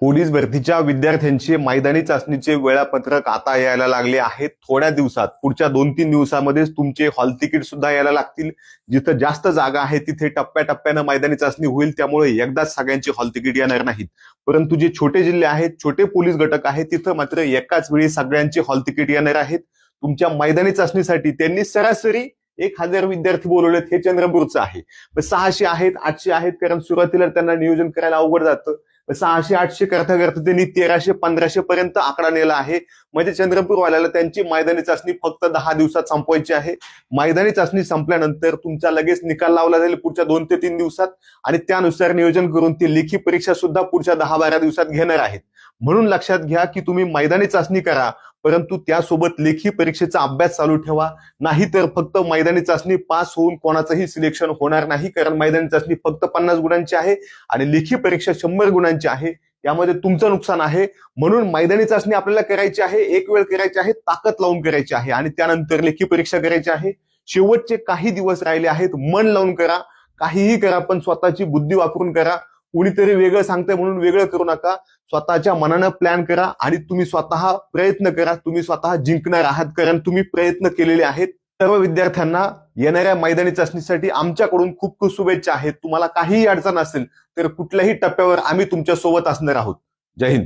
Police भरतीच्या विद्यार्थ्यांचे मैदानी चाचणीचे वेळापत्रक आता यायला लागले आहे। थोड्या दिवसात पुढच्या 2-3 दिवसांमध्येच तुमचे हॉल तिकीट सुद्धा यायला लागतील। जिथे जास्त जागा आहे तिथे टप्प्याटप्प्याने मैदानी चाचणी होईल, त्यामुळे एकदाच सगळ्यांचे हॉल तिकीट येणार नाहीत। परंतु जे छोटे जिल्हे आहेत, छोटे पोलीस घटक आहेत, तिथे मात्र एकाच वेळी सगळ्यांचे हॉल तिकीट येणार आहेत। तुमच्या मैदानी चाचणीसाठी त्यांनी सरासरी 1000 विद्यार्थी बोलवलेत। हे चंद्रपूरचं आहे। 600 आहेत, 800 आहेत, कारण सुरुवातीला त्यांना नियोजन करायला अवघड जातं। 600-800 करता करता त्यांनी 1300-1500 पर्यंत आकडा नेला आहे। म्हणजे चंद्रपूरवाल्याला त्यांची मैदानी चाचणी फक्त 10 दिवसात संपवायची आहे। मैदानी चाचणी संपल्यानंतर तुमचा लगेच निकाल लावला जाईल पुढच्या 2 ते 3 दिवसात, आणि त्यानुसार नियोजन करून ती लेखी परीक्षा सुद्धा पुढच्या 10-12 दिवसात घेणार आहेत। म्हणून लक्षात घ्या की तुम्ही मैदानी चाचणी करा, परंतु त्यासोबत लेखी परीक्षेचा अभ्यास चालू ठेवा। नाहीतर फक्त मैदानी चाचणी पास होऊन कोणाचंही सिलेक्शन होणार नाही, कारण मैदानी चाचणी फक्त 50 गुणांची आहे आणि लेखी परीक्षा 100 गुणांची आहे। यामध्ये तुमचं नुकसान आहे। म्हणून मैदानी चाचणी आपल्याला करायची आहे, एक वेळ करायची आहे, ताकद लावून करायची आहे, आणि त्यानंतर लेखी परीक्षा करायची आहे। शेवटचे काही दिवस राहिले आहेत, मन लावून करा, काहीही करा, पण स्वतःची बुद्धी वापरून करा। कुणीतरी वेगळं सांगतंय म्हणून वेगळं करू नका। स्वतःच्या मनानं प्लॅन करा आणि तुम्ही स्वतः प्रयत्न करा। तुम्ही स्वतः जिंकणार आहात, कारण तुम्ही प्रयत्न केलेले आहेत। सर्व विद्यार्थ्यांना येणाऱ्या मैदानी चाचणीसाठी आमच्याकडून खूप खूप शुभेच्छा आहेत। तुम्हाला काहीही अडचण असेल तर कुठल्याही टप्प्यावर आम्ही तुमच्या सोबत असणार आहोत। जय हिंद।